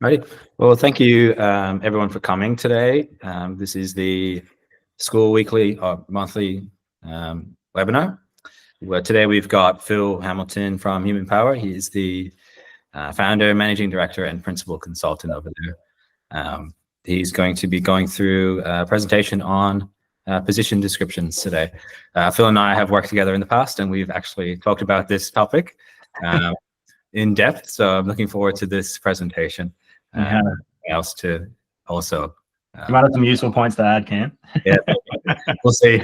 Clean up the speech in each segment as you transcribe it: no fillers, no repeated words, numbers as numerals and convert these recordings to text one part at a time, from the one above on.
Right. Well, thank you, everyone, for coming today. This is the school weekly or monthly webinar. Today we've got Phil Hamilton from Human Power. He is the founder, managing director, and principal consultant over there. He's going to be going through a presentation on position descriptions today. Phil and I have worked together in the past, and we've actually talked about this topic in depth. So I'm looking forward to this presentation. Else to also you might have some useful points to add, Cam. Yeah, we'll see.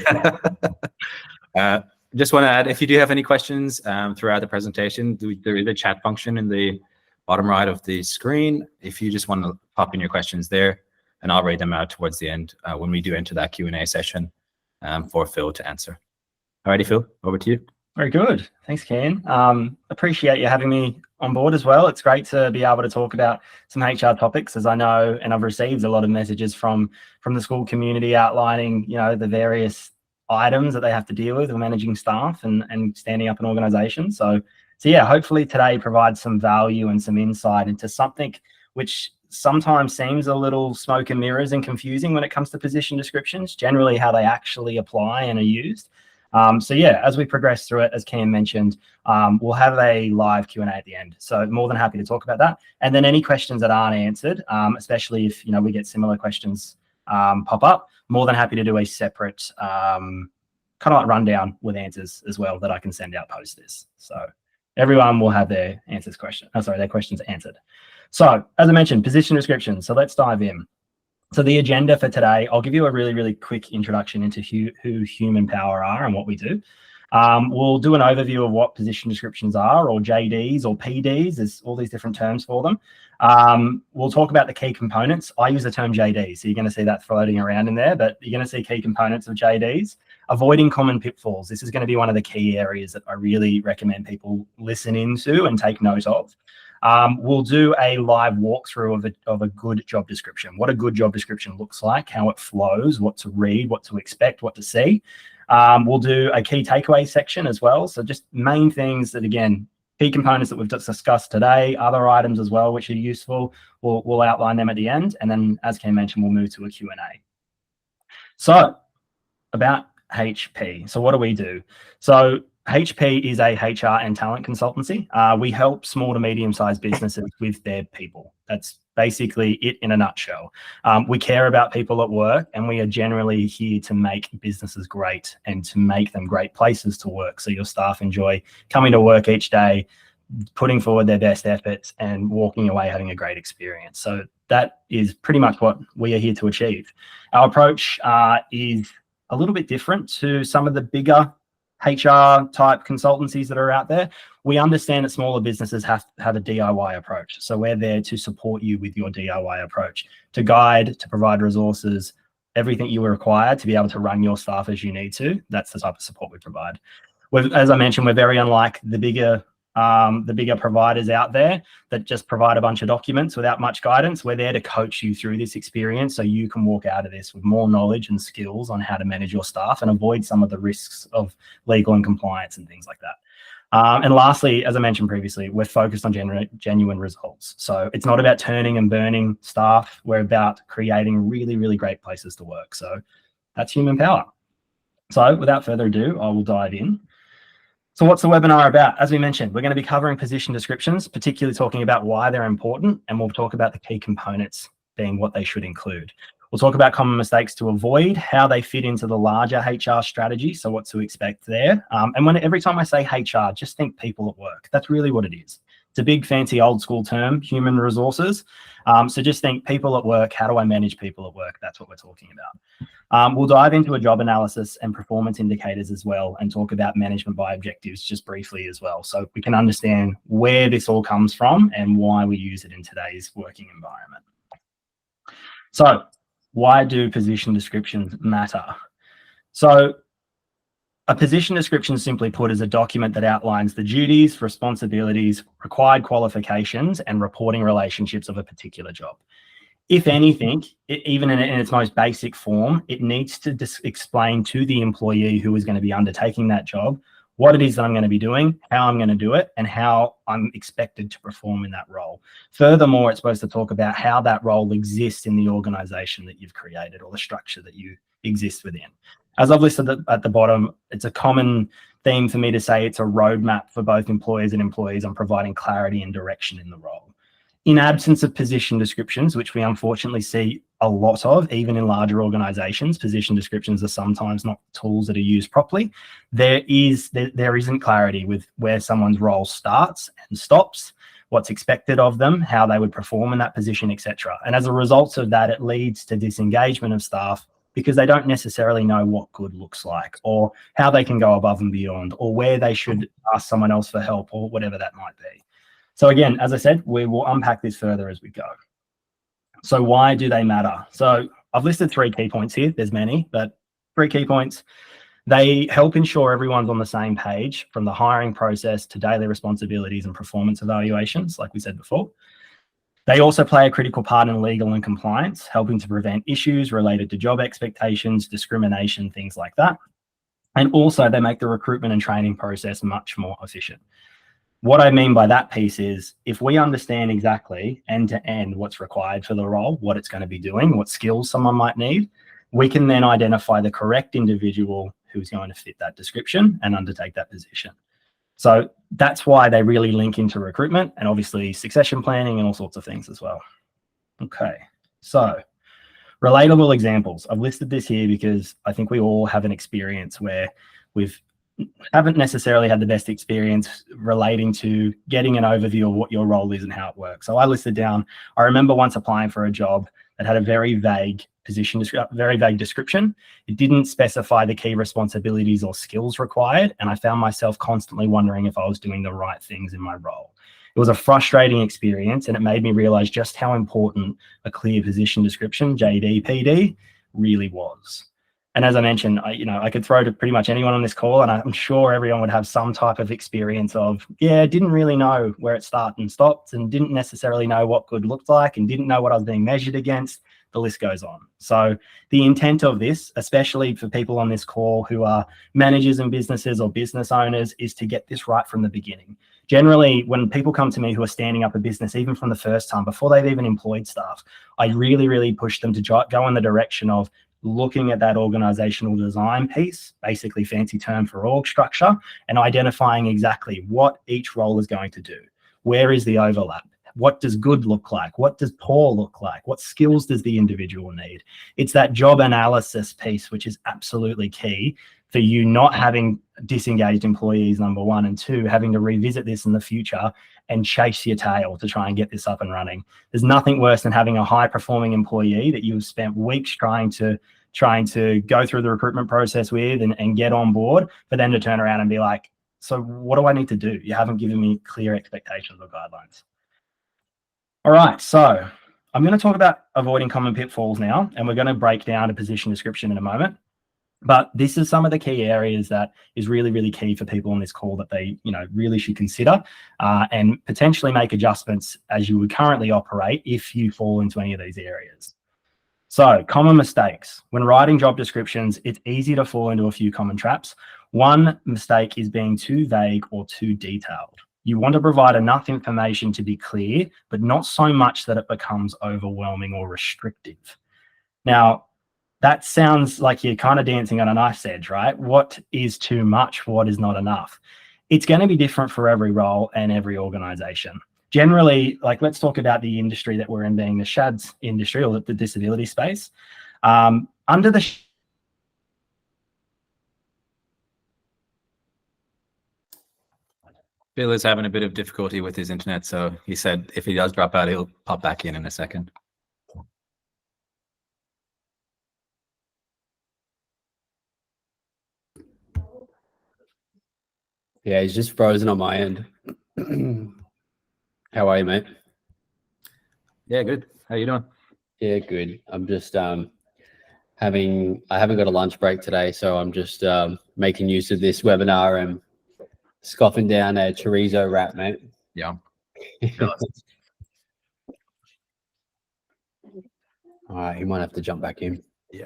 Just want to add, if you do have any questions throughout the presentation, there is a chat function in the bottom right of the screen. If you just want to pop in your questions there, and I'll read them out towards the end when we do enter that Q&A session for Phil to answer. Alrighty, Phil, over to you. Very good. Thanks, Ken. Appreciate you having me on board as well. It's great to be able to talk about some HR topics, as I know, and I've received a lot of messages from the school community outlining, the various items that they have to deal with when managing staff and standing up an organization. So yeah, hopefully today provides some value and some insight into something which sometimes seems a little smoke and mirrors and confusing when it comes to position descriptions, generally how they actually apply and are used. So yeah, as we progress through it, as Cam mentioned, we'll have a live Q&A at the end. So more than happy to talk about that. And then any questions that aren't answered, especially if we get similar questions pop up, more than happy to do a separate kind of like rundown with answers as well that I can send out post this. So everyone will have their questions answered. So as I mentioned, position description. So let's dive in. So the agenda for today, I'll give you a really, really quick introduction into who Human Power are and what we do. We'll do an overview of what position descriptions are, or JDs or PDs, there's all these different terms for them. We'll talk about the key components. I use the term JD, so you're going to see that floating around in there, but you're going to see key components of JDs. Avoiding common pitfalls. This is going to be one of the key areas that I really recommend people listen into and take note of. We'll do a live walkthrough of a good job description, what a good job description looks like, how it flows, what to read, what to expect, what to see. We'll do a key takeaway section as well. So just main things that, again, key components that we've just discussed today, other items as well, which are useful. We'll outline them at the end. And then, as Ken mentioned, we'll move to a Q&A. So about HP. So what do we do? So HP is a HR and talent consultancy. We help small to medium-sized businesses with their people. That's basically it in a nutshell. We care about people at work, and we are generally here to make businesses great and to make them great places to work, so your staff enjoy coming to work each day, putting forward their best efforts, and walking away having a great experience. So that is pretty much what we are here to achieve. Our approach is a little bit different to some of the bigger HR type consultancies that are out there. We understand that smaller businesses have a DIY approach. So we're there to support you with your DIY approach, to guide, to provide resources, everything you require to be able to run your staff as you need to. That's the type of support we provide. As I mentioned, we're very unlike the bigger providers out there that just provide a bunch of documents without much guidance. We're there to coach you through this experience so you can walk out of this with more knowledge and skills on how to manage your staff and avoid some of the risks of legal and compliance and things like that. And lastly, as I mentioned previously, we're focused on genuine results. So it's not about turning and burning staff. We're about creating really, really great places to work. So that's Human Power. So without further ado, I will dive in. So what's the webinar about? As we mentioned, we're going to be covering position descriptions, particularly talking about why they're important, and we'll talk about the key components being what they should include. We'll talk about common mistakes to avoid, how they fit into the larger HR strategy, so what to expect there. And every time I say HR, just think people at work. That's really what it is. It's a big, fancy, old school term, human resources. So just think people at work. How do I manage people at work? That's what we're talking about. We'll dive into a job analysis and performance indicators as well, and talk about management by objectives just briefly as well, so we can understand where this all comes from and why we use it in today's working environment. So why do position descriptions matter? So a position description, simply put, is a document that outlines the duties, responsibilities, required qualifications, and reporting relationships of a particular job. If anything, even in its most basic form, it needs to explain to the employee who is going to be undertaking that job what it is that I'm going to be doing, how I'm going to do it, and how I'm expected to perform in that role. Furthermore, it's supposed to talk about how that role exists in the organization that you've created or the structure that you exist within. As I've listed at the bottom, it's a common theme for me to say it's a roadmap for both employers and employees on providing clarity and direction in the role. In absence of position descriptions, which we unfortunately see a lot of, even in larger organizations, position descriptions are sometimes not tools that are used properly. There isn't clarity with where someone's role starts and stops, what's expected of them, how they would perform in that position, etc. And as a result of that, it leads to disengagement of staff because they don't necessarily know what good looks like or how they can go above and beyond or where they should ask someone else for help or whatever that might be. So again, as I said, we will unpack this further as we go. So why do they matter? So I've listed 3 key points here. There's many, but 3 key points. They help ensure everyone's on the same page from the hiring process to daily responsibilities and performance evaluations, like we said before. They also play a critical part in legal and compliance, helping to prevent issues related to job expectations, discrimination, things like that. And also they make the recruitment and training process much more efficient. What I mean by that piece is if we understand exactly end to end what's required for the role, what it's going to be doing, what skills someone might need, we can then identify the correct individual who's going to fit that description and undertake that position. So that's why they really link into recruitment and obviously succession planning and all sorts of things as well. Okay, so relatable examples. I've listed this here because I think we all have an experience where haven't necessarily had the best experience relating to getting an overview of what your role is and how it works. So I listed down, I remember once applying for a job that had a very vague description. It didn't specify the key responsibilities or skills required. And I found myself constantly wondering if I was doing the right things in my role. It was a frustrating experience and it made me realize just how important a clear position description, JD, PD, really was. And as I mentioned, I could throw to pretty much anyone on this call, and I'm sure everyone would have some type of experience of, didn't really know where it started and stopped and didn't necessarily know what good looked like and didn't know what I was being measured against. The list goes on. So the intent of this, especially for people on this call who are managers in businesses or business owners, is to get this right from the beginning. Generally, when people come to me who are standing up a business, even from the first time, before they've even employed staff, I really, really push them to go in the direction of looking at that organizational design piece, basically fancy term for org structure, and identifying exactly what each role is going to do. Where is the overlap? What does good look like? What does poor look like? What skills does the individual need? It's that job analysis piece, which is absolutely key for you not having disengaged employees, number 1, and 2, having to revisit this in the future and chase your tail to try and get this up and running. There's nothing worse than having a high performing employee that you've spent weeks trying to go through the recruitment process with and get on board, for them to turn around and be like, so what do I need to do? You haven't given me clear expectations or guidelines. All right, so I'm going to talk about avoiding common pitfalls now, and we're going to break down a position description in a moment. But this is some of the key areas that is really, really key for people on this call that they, really should consider and potentially make adjustments as you would currently operate if you fall into any of these areas. So common mistakes. When writing job descriptions, it's easy to fall into a few common traps. One mistake is being too vague or too detailed. You want to provide enough information to be clear, but not so much that it becomes overwhelming or restrictive. Now, that sounds like you're kind of dancing on a knife's edge, right? What is too much? What is not enough? It's going to be different for every role and every organization. Generally, let's talk about the industry that we're in, being the SHADS industry or the disability space. Under the Bill is having a bit of difficulty with his internet, so he said if he does drop out, he'll pop back in a second. Yeah, he's just frozen on my end. How are you, mate? Yeah, good. How you doing? Yeah, good. I'm just I haven't got a lunch break today, so I'm just making use of this webinar and scoffing down a chorizo wrap, mate. Yeah. All right, you might have to jump back in. Yeah.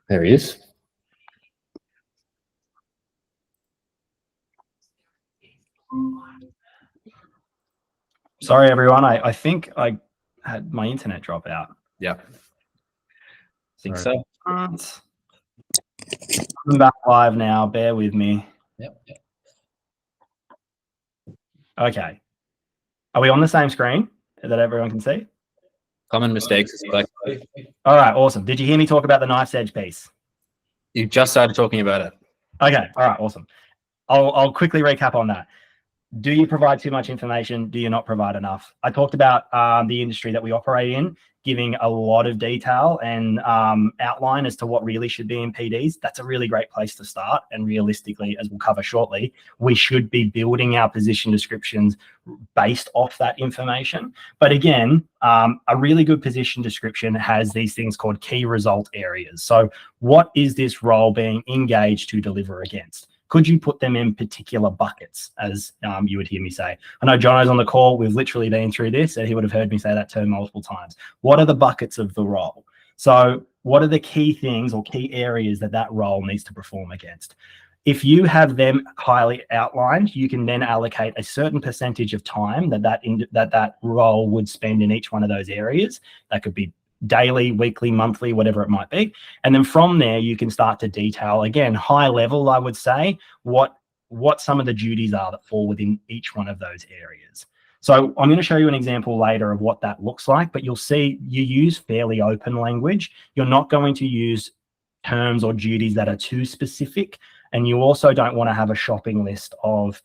There he is. Sorry, everyone. I think I had my internet drop out. Yeah. Think Sorry. so. I'm back live now. Bear with me. Yep. Okay. Are we on the same screen that everyone can see? Common mistakes. All right. Awesome. Did you hear me talk about the knife's edge piece? You just started talking about it. Okay. All right. Awesome. I'll quickly recap on that. Do you provide too much information? Do you not provide enough? I talked about the industry that we operate in, giving a lot of detail and outline as to what really should be in PDs. That's a really great place to start. And realistically, as we'll cover shortly, we should be building our position descriptions based off that information. But again, a really good position description has these things called key result areas. So what is this role being engaged to deliver against? Could you put them in particular buckets, as you would hear me say? I know Jono's on the call. We've literally been through this, and he would have heard me say that term multiple times. What are the buckets of the role? So what are the key things or key areas that that role needs to perform against? If you have them highly outlined, you can then allocate a certain percentage of time that role would spend in each one of those areas. That could be daily, weekly, monthly, whatever it might be. And then from there, you can start to detail, again, high level, I would say, what some of the duties are that fall within each one of those areas. So I'm going to show you an example later of what that looks like, but you'll see you use fairly open language. You're not going to use terms or duties that are too specific. And you also don't want to have a shopping list of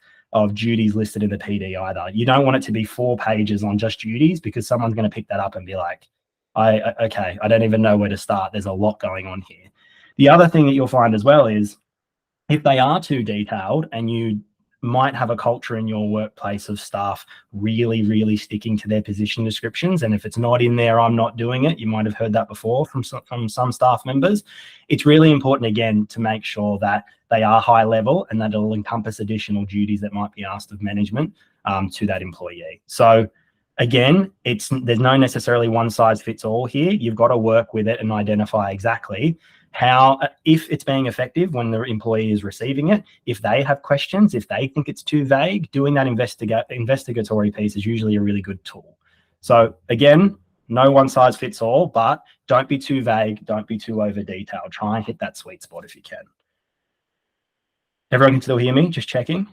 duties listed in the PD either. You don't want it to be 4 pages on just duties, because someone's going to pick that up and be like, okay, I don't even know where to start. There's a lot going on here. The other thing that you'll find as well is if they are too detailed, and you might have a culture in your workplace of staff really, really sticking to their position descriptions. And if it's not in there, I'm not doing it. You might have heard that before from some staff members. It's really important, again, to make sure that they are high level and that it'll encompass additional duties that might be asked of management to that employee. So again, there's no necessarily one size fits all here. You've got to work with it and identify exactly how, if it's being effective when the employee is receiving it, if they have questions, if they think it's too vague, doing that investigatory piece is usually a really good tool. So again, no one size fits all, but don't be too vague. Don't be too over detailed. Try and hit that sweet spot if you can. Everyone can still hear me? Just checking.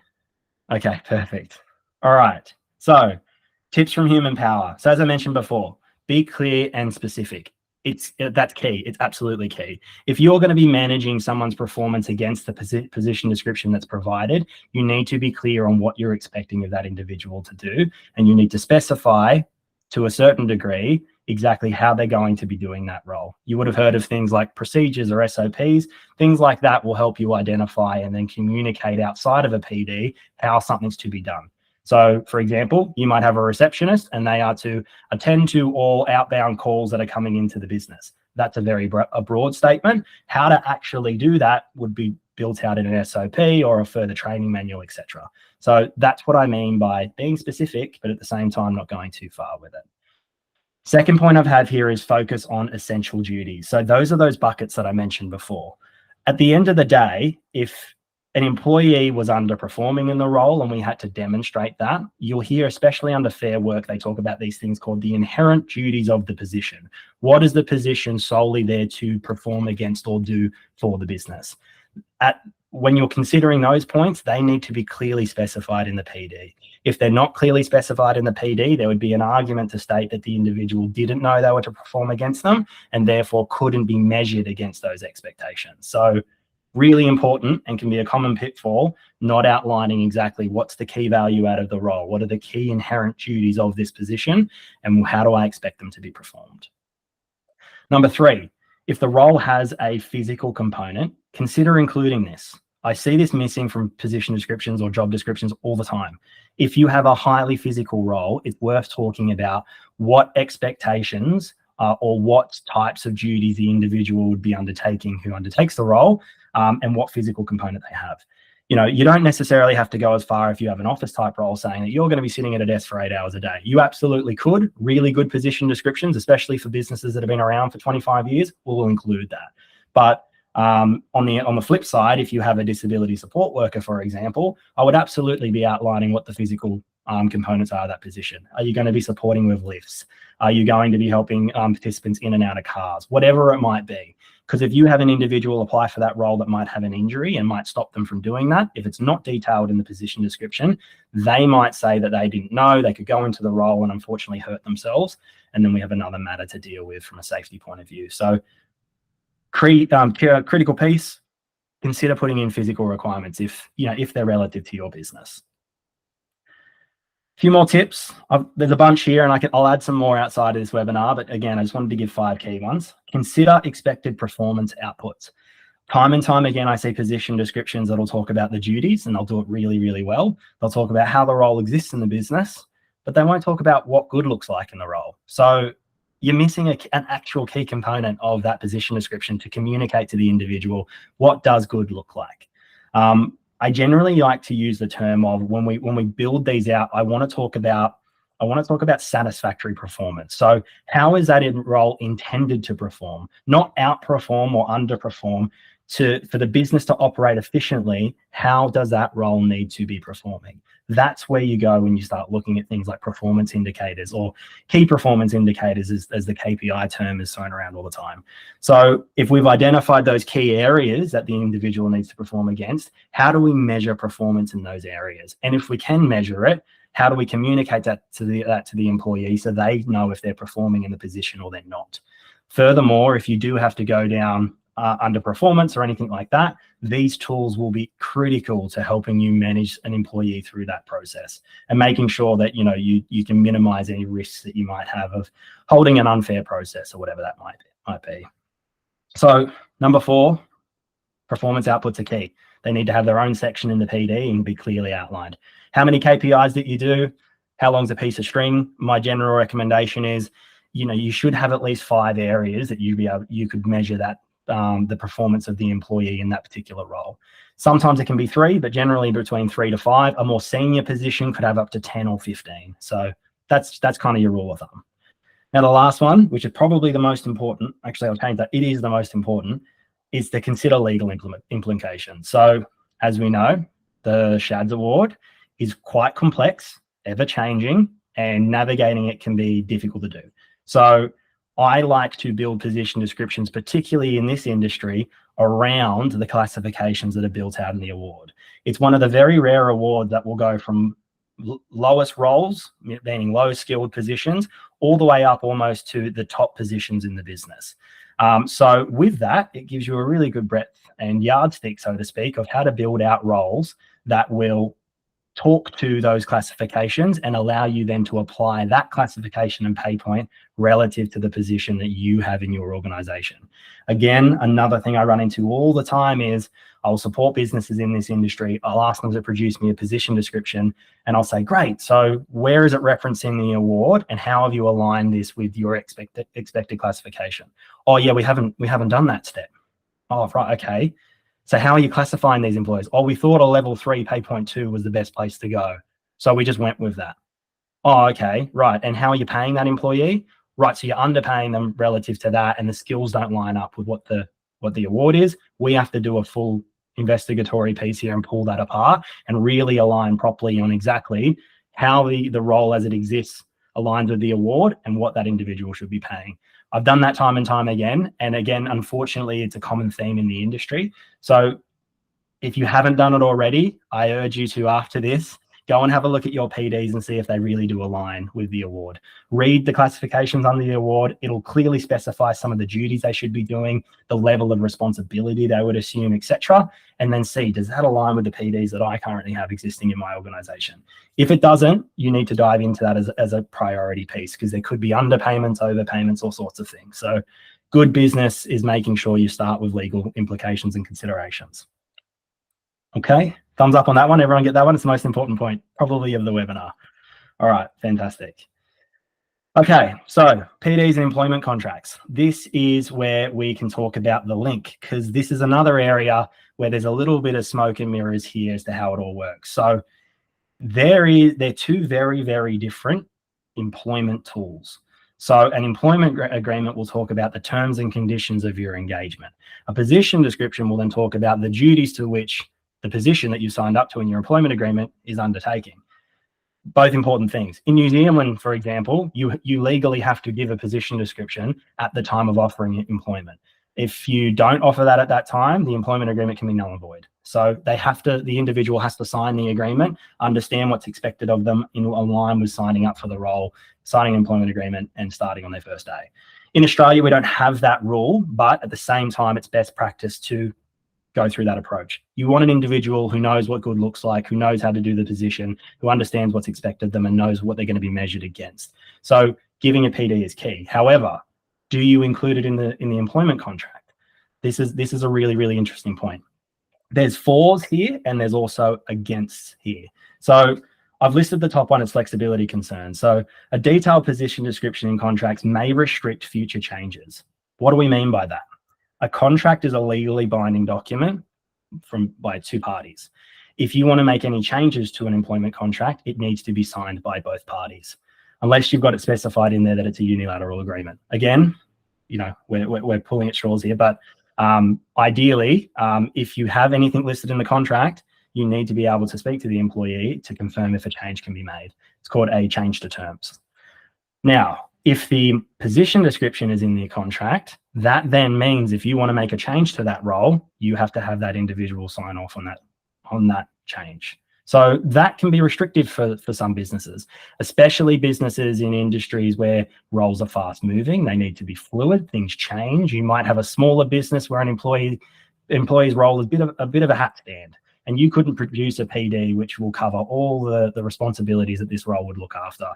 Okay, perfect. All right. So tips from Human Power. So as I mentioned before, be clear and specific. That's key. It's absolutely key. If you're going to be managing someone's performance against the position description that's provided, you need to be clear on what you're expecting of that individual to do. And you need to specify to a certain degree exactly how they're going to be doing that role. You would have heard of things like procedures or SOPs. Things like that will help you identify and then communicate outside of a PD how something's to be done. So, for example, you might have a receptionist and they are to attend to all outbound calls that are coming into the business. That's a very broad statement. How to actually do that would be built out in an SOP or a further training manual, etc. So that's what I mean by being specific, but at the same time, not going too far with it. Second point I've had here is focus on essential duties. So those are those buckets that I mentioned before. At the end of the day, if an employee was underperforming in the role and we had to demonstrate that, you'll hear, especially under Fair Work, they talk about these things called the inherent duties of the position. What is the position solely there to perform against or do for the business? When you're considering those points, they need to be clearly specified in the PD. If they're not clearly specified in the PD, there would be an argument to state that the individual didn't know they were to perform against them and therefore couldn't be measured against those expectations. So really important, and can be a common pitfall, not outlining exactly what's the key value out of the role, what are the key inherent duties of this position, and how do I expect them to be performed. Number 3, if the role has a physical component, consider including this. I see this missing from position descriptions or job descriptions all the time. If you have a highly physical role, it's worth talking about what expectations or what types of duties the individual would be undertaking who undertakes the role, and what physical component they have. You don't necessarily have to go as far if you have an office type role saying that you're going to be sitting at a desk for 8 hours a day. You absolutely could. Really good position descriptions, especially for businesses that have been around for 25 years, will include that. But on the flip side, if you have a disability support worker, for example, I would absolutely be outlining what the physical components are of that position. Are you going to be supporting with lifts? Are you going to be helping participants in and out of cars? Whatever it might be. Because if you have an individual apply for that role that might have an injury and might stop them from doing that, if it's not detailed in the position description, they might say that they didn't know, they could go into the role and unfortunately hurt themselves. And then we have another matter to deal with from a safety point of view. So critical piece, consider putting in physical requirements if they're relative to your business. A few more tips. There's a bunch here, and I'll add some more outside of this webinar, but again, I just wanted to give 5 key ones. Consider expected performance outputs. Time and time again, I see position descriptions that'll talk about the duties, and they'll do it really, really well. They'll talk about how the role exists in the business, but they won't talk about what good looks like in the role. So you're missing an actual key component of that position description to communicate to the individual what does good look like. I generally like to use the term of when we build these out, I want to talk about satisfactory performance. So how is that role intended to perform? Not outperform or underperform. For the business to operate efficiently, how does that role need to be performing? That's where you go when you start looking at things like performance indicators or key performance indicators, as the KPI term is thrown around all the time. So if we've identified those key areas that the individual needs to perform against, how do we measure performance in those areas? And if we can measure it, how do we communicate that to the employee so they know if they're performing in the position or they're not? Furthermore, if you do have to go down underperformance or anything like that, these tools will be critical to helping you manage an employee through that process and making sure that you can minimize any risks that you might have of holding an unfair process or whatever that might be. So number 4, performance outputs are key. They need to have their own section in the PD and be clearly outlined. How many KPIs that you do, how long's a piece of string? My general recommendation is, you should have at least 5 areas that you could measure that the performance of the employee in that particular role. Sometimes it can be 3, but generally between 3 to 5. A more senior position could have up to 10 or 15. So that's kind of your rule of thumb. Now, the last one, which is probably the most important, actually I'll change that, it is the most important, is to consider legal implication. So as we know, the SHADS award is quite complex, ever changing, and navigating it can be difficult to do. So I like to build position descriptions, particularly in this industry, around the classifications that are built out in the award. It's one of the very rare awards that will go from lowest roles, meaning low skilled positions, all the way up almost to the top positions in the business. So with that, it gives you a really good breadth and yardstick, so to speak, of how to build out roles that will talk to those classifications and allow you then to apply that classification and pay point relative to the position that you have in your organization. Again, another thing I run into all the time is I'll support businesses in this industry. I'll ask them to produce me a position description and I'll say, great, so where is it referencing the award and how have you aligned this with your expected classification? Oh yeah, we haven't done that step. Oh, right, okay. So how are you classifying these employees? Oh, we thought a level 3 pay point 2 was the best place to go. So we just went with that. Oh, okay, right. And how are you paying that employee? Right, so you're underpaying them relative to that and the skills don't line up with what the award is. We have to do a full investigatory piece here and pull that apart and really align properly on exactly how the role as it exists aligns with the award and what that individual should be paying. I've done that time and time again. And again, unfortunately, it's a common theme in the industry. So if you haven't done it already, I urge you to, after this, go and have a look at your PDs and see if they really do align with the award. Read the classifications under the award. It'll clearly specify some of the duties they should be doing, the level of responsibility they would assume, etc. And then see, does that align with the PDs that I currently have existing in my organization? If it doesn't, you need to dive into that as a priority piece because there could be underpayments, overpayments, all sorts of things. So good business is making sure you start with legal implications and considerations. Okay, thumbs up on that one. Everyone get that one? It's the most important point probably of the webinar. All right, fantastic. Okay, so PDs and employment contracts. This is where we can talk about the link, because this is another area where there's a little bit of smoke and mirrors here as to how it all works. So they're two very, very different employment tools. So an employment agreement will talk about the terms and conditions of your engagement. A position description will then talk about the duties to which the position that you signed up to in your employment agreement is undertaking. Both important things. In New Zealand, for example, you legally have to give a position description at the time of offering employment. If you don't offer that at that time, the employment agreement can be null and void. So the individual has to sign the agreement, understand what's expected of them in line with signing up for the role, signing an employment agreement, and starting on their first day. In Australia, we don't have that rule, but at the same time, it's best practice to go through that approach. You want an individual who knows what good looks like, who knows how to do the position, who understands what's expected of them and knows what they're going to be measured against. So giving a PD is key. However, do you include it in the employment contract? This is a really, really interesting point. There's fors here and there's also against here. So I've listed the top one as flexibility concerns. So a detailed position description in contracts may restrict future changes. What do we mean by that? A contract is a legally binding document by two parties. If you want to make any changes to an employment contract, it needs to be signed by both parties, unless you've got it specified in there that it's a unilateral agreement. Again, we're pulling at straws here, but ideally, if you have anything listed in the contract, you need to be able to speak to the employee to confirm if a change can be made. It's called a change to terms. Now, if the position description is in the contract, that then means if you want to make a change to that role, you have to have that individual sign off on that change. So that can be restrictive for some businesses, especially businesses in industries where roles are fast moving. They need to be fluid, things change. You might have a smaller business where an employee's role is a bit of a hat stand, and you couldn't produce a PD which will cover all the responsibilities that this role would look after.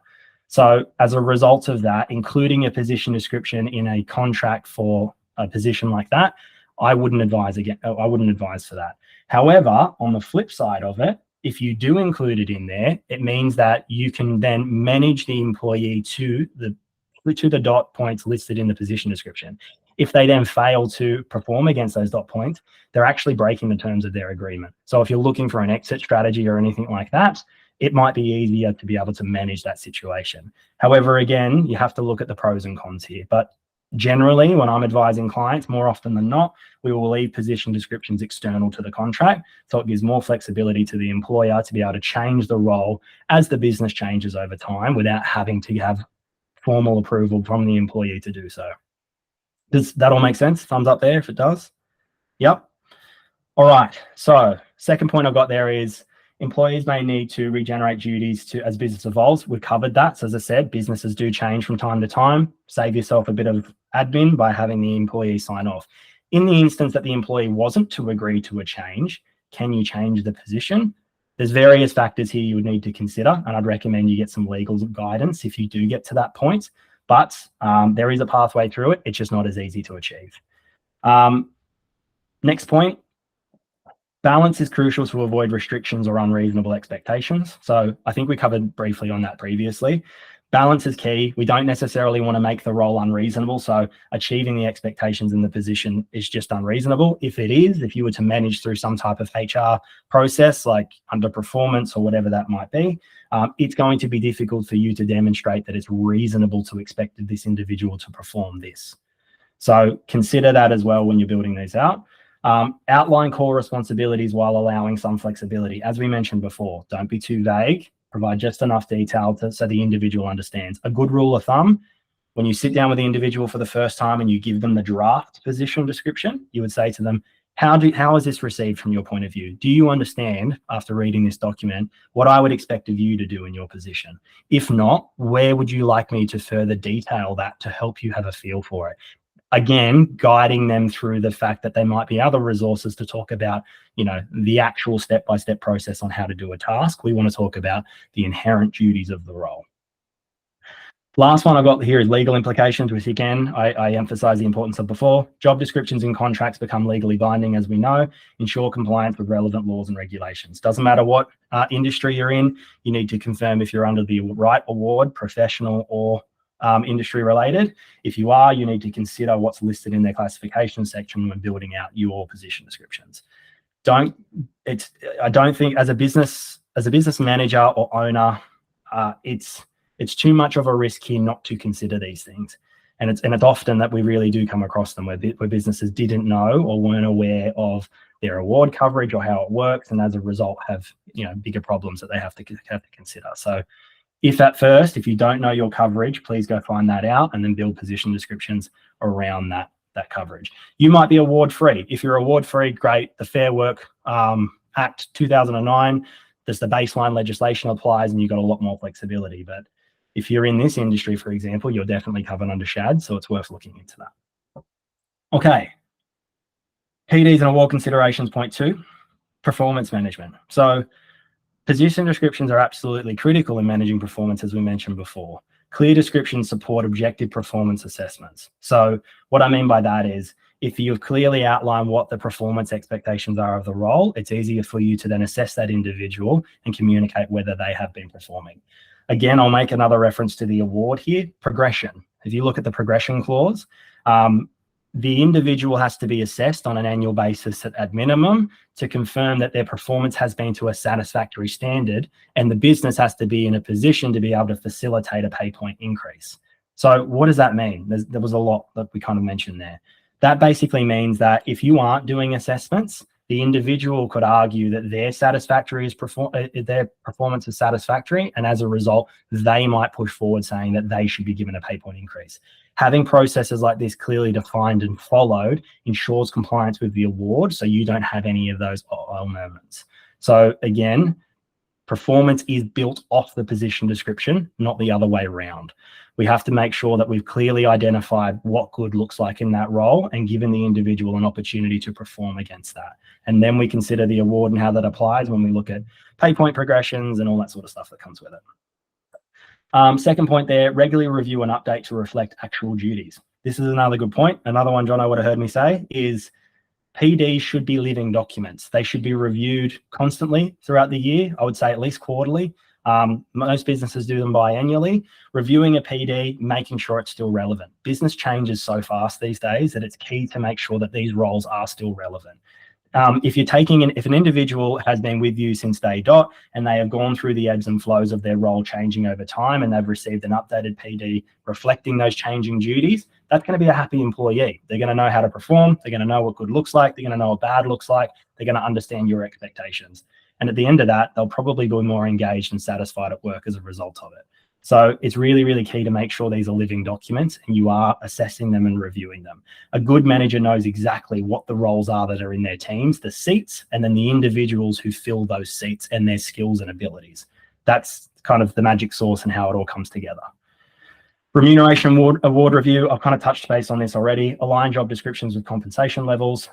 So as a result of that, including a position description in a contract for a position like that, I wouldn't advise for that. However, on the flip side of it, if you do include it in there, it means that you can then manage the employee to the dot points listed in the position description. If they then fail to perform against those dot points, they're actually breaking the terms of their agreement. So if you're looking for an exit strategy or anything like that, it might be easier to be able to manage that situation. However, again, you have to look at the pros and cons here. But generally, when I'm advising clients, more often than not, we will leave position descriptions external to the contract. So it gives more flexibility to the employer to be able to change the role as the business changes over time without having to have formal approval from the employee to do so. Does that all make sense? Thumbs up there if it does. Yep. All right. So second point I've got there is employees may need to regenerate duties as business evolves. We've covered that. So as I said, businesses do change from time to time. Save yourself a bit of admin by having the employee sign off. In the instance that the employee wasn't to agree to a change, can you change the position? There's various factors here you would need to consider, and I'd recommend you get some legal guidance if you do get to that point. But there is a pathway through it. It's just not as easy to achieve. Next point. Balance is crucial to avoid restrictions or unreasonable expectations. So I think we covered briefly on that previously. Balance is key. We don't necessarily want to make the role unreasonable. So achieving the expectations in the position is just unreasonable. If you were to manage through some type of HR process like underperformance or whatever that might be, it's going to be difficult for you to demonstrate that it's reasonable to expect this individual to perform this. So consider that as well when you're building these out. Outline core responsibilities while allowing some flexibility. As we mentioned before, don't be too vague. Provide just enough detail so the individual understands. A good rule of thumb, when you sit down with the individual for the first time and you give them the draft position description, you would say to them, how is this received from your point of view? Do you understand, after reading this document, what I would expect of you to do in your position? If not, where would you like me to further detail that to help you have a feel for it? Again, guiding them through the fact that there might be other resources to talk about, the actual step-by-step process on how to do a task. We want to talk about the inherent duties of the role. Last one I've got here is legal implications, which again, I emphasize the importance of before. Job descriptions in contracts become legally binding, as we know. Ensure compliance with relevant laws and regulations. Doesn't matter what industry you're in, you need to confirm if you're under the right award, professional or industry related. If you are, you need to consider what's listed in their classification section when building out your position descriptions. I don't think as a business manager or owner, it's too much of a risk here not to consider these things. And it's often that we really do come across them where businesses didn't know or weren't aware of their award coverage or how it works, and as a result have bigger problems that they have to consider. So if you don't know your coverage, please go find that out and then build position descriptions around that coverage. You might be award free. If you're award free, great. The Fair Work Act 2009, the baseline legislation applies and you've got a lot more flexibility. But if you're in this industry, for example, you're definitely covered under SHAD, so it's worth looking into that. Okay. PDs and award considerations, point 2, performance management. So position descriptions are absolutely critical in managing performance, as we mentioned before. Clear descriptions support objective performance assessments. So what I mean by that is if you've clearly outlined what the performance expectations are of the role, it's easier for you to then assess that individual and communicate whether they have been performing. Again, I'll make another reference to the award here, progression. If you look at the progression clause, the individual has to be assessed on an annual basis at minimum to confirm that their performance has been to a satisfactory standard, and the business has to be in a position to be able to facilitate a pay point increase. So what does that mean? There was a lot that we kind of mentioned there. That basically means that if you aren't doing assessments, the individual could argue that their performance is satisfactory, and as a result, they might push forward saying that they should be given a pay point increase. Having processes like this clearly defined and followed ensures compliance with the award, so you don't have any of those moments. So again, performance is built off the position description, not the other way around. We have to make sure that we've clearly identified what good looks like in that role and given the individual an opportunity to perform against that. And then we consider the award and how that applies when we look at pay point progressions and all that sort of stuff that comes with it. Second point there, regularly review and update to reflect actual duties. This is another good point. Another one John would have heard me say is PDs should be living documents. They should be reviewed constantly throughout the year. I would say at least quarterly. Most businesses do them biannually. Reviewing a PD, making sure it's still relevant. Business changes so fast these days that it's key to make sure that these roles are still relevant. If an individual has been with you since day dot and they have gone through the ebbs and flows of their role changing over time and they've received an updated PD reflecting those changing duties, that's going to be a happy employee. They're going to know how to perform. They're going to know what good looks like. They're going to know what bad looks like. They're going to understand your expectations. And at the end of that, they'll probably be more engaged and satisfied at work as a result of it. So it's really, really key to make sure these are living documents and you are assessing them and reviewing them. A good manager knows exactly what the roles are that are in their teams, the seats, and then the individuals who fill those seats and their skills and abilities. That's kind of the magic sauce and how it all comes together. Remuneration award review, I've kind of touched base on this already. Align job descriptions with compensation levels.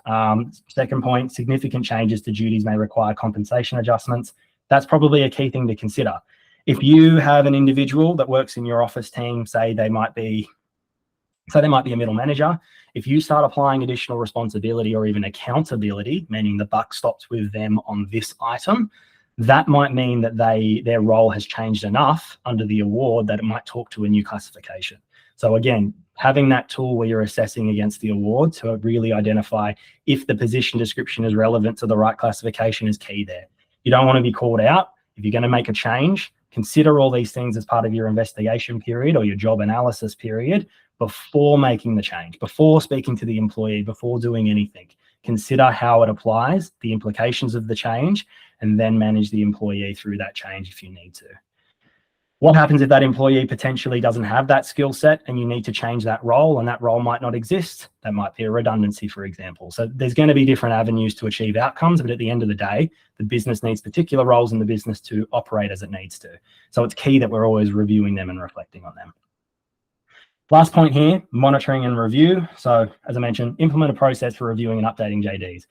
Second point, significant changes to duties may require compensation adjustments. That's probably a key thing to consider. If you have an individual that works in your office team, say they might be a middle manager, if you start applying additional responsibility or even accountability, meaning the buck stops with them on this item, that might mean that their role has changed enough under the award that it might talk to a new classification. So again, having that tool where you're assessing against the award to really identify if the position description is relevant to the right classification is key there. You don't want to be called out. If you're going to make a change, consider all these things as part of your investigation period or your job analysis period before making the change, before speaking to the employee, before doing anything. Consider how it applies, the implications of the change, and then manage the employee through that change if you need to. What happens if that employee potentially doesn't have that skill set and you need to change that role and that role might not exist? That might be a redundancy, for example. So there's going to be different avenues to achieve outcomes, but at the end of the day, the business needs particular roles in the business to operate as it needs to. So it's key that we're always reviewing them and reflecting on them. Last point here, monitoring and review. So as I mentioned, implement a process for reviewing and updating JDs.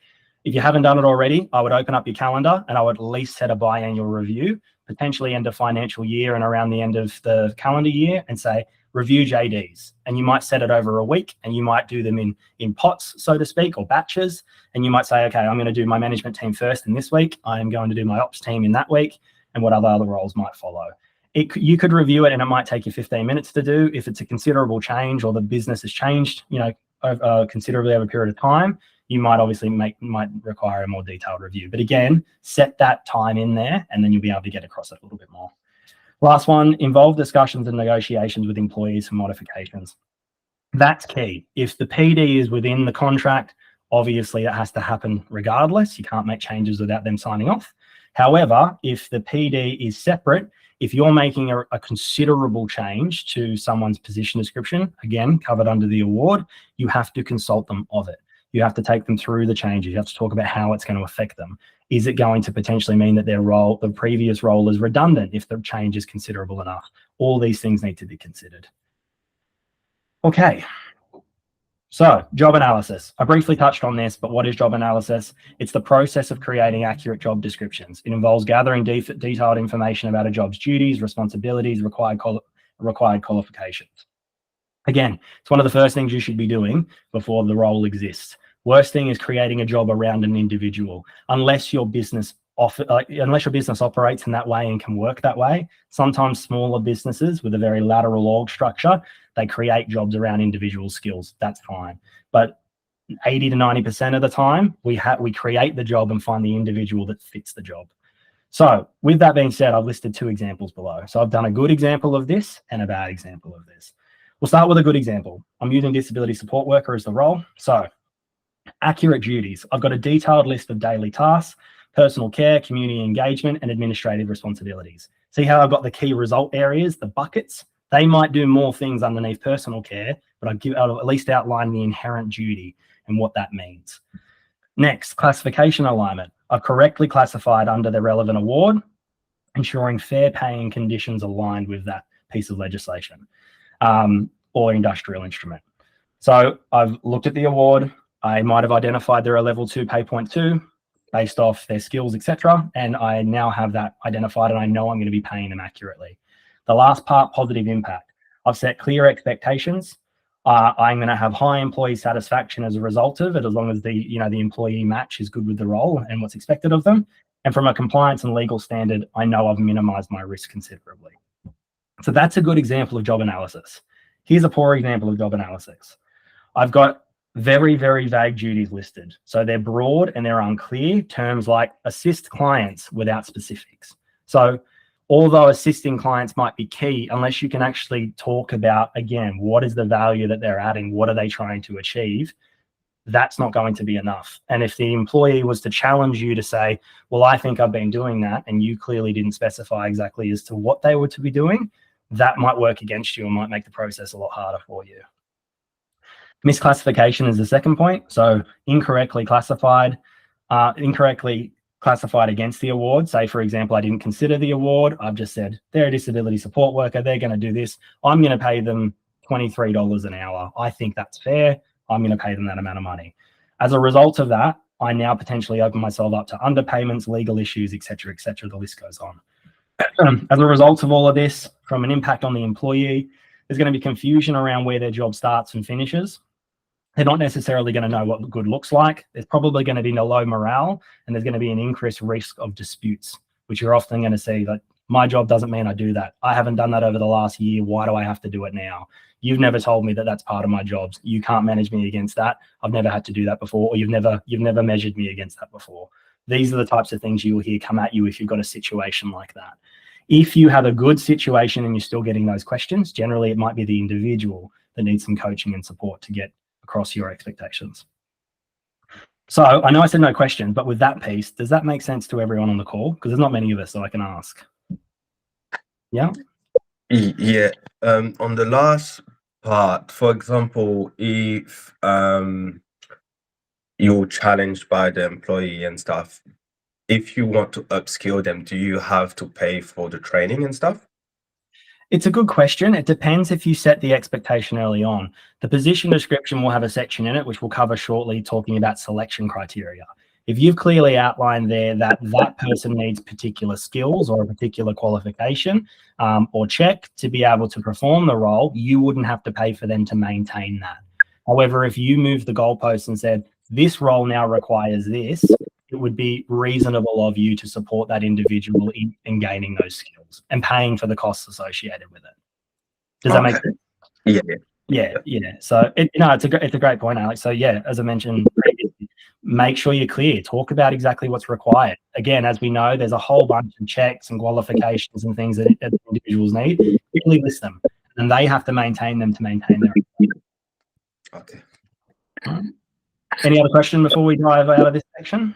If you haven't done it already, I would open up your calendar and I would at least set a biannual review, potentially end of financial year and around the end of the calendar year, and say, review JDs. And you might set it over a week and you might do them in pots, so to speak, or batches. And you might say, okay, I'm going to do my management team first in this week. I am going to do my ops team in that week, and what other roles might follow. You could review it and it might take you 15 minutes to do. If it's a considerable change or the business has changed, considerably over a period of time, you might obviously might require a more detailed review. But again, set that time in there and then you'll be able to get across it a little bit more. Last one, involve discussions and negotiations with employees for modifications. That's key. If the PD is within the contract, obviously that has to happen regardless. You can't make changes without them signing off. However, if the PD is separate, if you're making a considerable change to someone's position description, again, covered under the award, you have to consult them of it. You have to take them through the changes. You have to talk about how it's going to affect them. Is it going to potentially mean that their role, the previous role, is redundant if the change is considerable enough? All these things need to be considered. Okay. So, job analysis. I briefly touched on this, but what is job analysis? It's the process of creating accurate job descriptions. It involves gathering detailed information about a job's duties, responsibilities, required qualifications. Again, it's one of the first things you should be doing before the role exists. Worst thing is creating a job around an individual, unless your business operates in that way and can work that way. Sometimes smaller businesses with a very lateral org structure, they create jobs around individual skills. That's fine. But 80 to 90% of the time, we create the job and find the individual that fits the job. So with that being said, I've listed 2 examples below. So I've done a good example of this and a bad example of this. We'll start with a good example. I'm using disability support worker as the role. So accurate duties. I've got a detailed list of daily tasks, personal care, community engagement, and administrative responsibilities. See how I've got the key result areas, the buckets? They might do more things underneath personal care, but I'll at least outline the inherent duty and what that means. Next, classification alignment. I've correctly classified under the relevant award, ensuring fair pay and conditions aligned with that piece of legislation or industrial instrument. So I've looked at the award. I might have identified they're a level 2 pay point 2 based off their skills, etc. And I now have that identified and I know I'm going to be paying them accurately. The last part, positive impact. I've set clear expectations. I'm going to have high employee satisfaction as a result of it, as long as the employee match is good with the role and what's expected of them. And from a compliance and legal standard, I know I've minimized my risk considerably. So that's a good example of job analysis. Here's a poor example of job analysis. I've got very, very vague duties listed. So they're broad and they're unclear. Terms like assist clients without specifics. So although assisting clients might be key, unless you can actually talk about, again, what is the value that they're adding? What are they trying to achieve? That's not going to be enough. And if the employee was to challenge you to say, well, I think I've been doing that, and you clearly didn't specify exactly as to what they were to be doing, that might work against you and might make the process a lot harder for you. Misclassification is the second point. So incorrectly classified against the award. Say, for example, I didn't consider the award. I've just said, they're a disability support worker. They're going to do this. I'm going to pay them $23 an hour. I think that's fair. I'm going to pay them that amount of money. As a result of that, I now potentially open myself up to underpayments, legal issues, et cetera, et cetera. The list goes on. As a result of all of this, from an impact on the employee, there's going to be confusion around where their job starts and finishes. They're not necessarily going to know what good looks like. There's probably going to be no low morale, and there's going to be an increased risk of disputes, which you're often going to see that my job doesn't mean I do that. I haven't done that over the last year. Why do I have to do it now? You've never told me that that's part of my job. You can't manage me against that. I've never had to do that before, or you've never measured me against that before. These are the types of things you will hear come at you if you've got a situation like that. If you have a good situation and you're still getting those questions, generally it might be the individual that needs some coaching and support to get across your expectations. So I know I said no questions, but with that piece, does that make sense to everyone on the call? Because there's not many of us that I can ask. Yeah? Yeah. On the last part, for example, if you're challenged by the employee and stuff, if you want to upskill them, do you have to pay for the training and stuff? It's a good question. It depends if you set the expectation early on. The position description will have a section in it, which we'll cover shortly, talking about selection criteria. If you've clearly outlined there that that person needs particular skills or a particular qualification or check to be able to perform the role, you wouldn't have to pay for them to maintain that. However, if you move the goalpost and said, this role now requires this, it would be reasonable of you to support that individual in gaining those skills and paying for the costs associated with it. Does that make sense? Yeah. So it's a great point, Alex. So yeah, as I mentioned previously, make sure you're clear. Talk about exactly what's required. Again, as we know, there's a whole bunch of checks and qualifications and things that individuals need. Quickly list them, and they have to maintain them to maintain their. Okay. Any other question before we dive out of this section?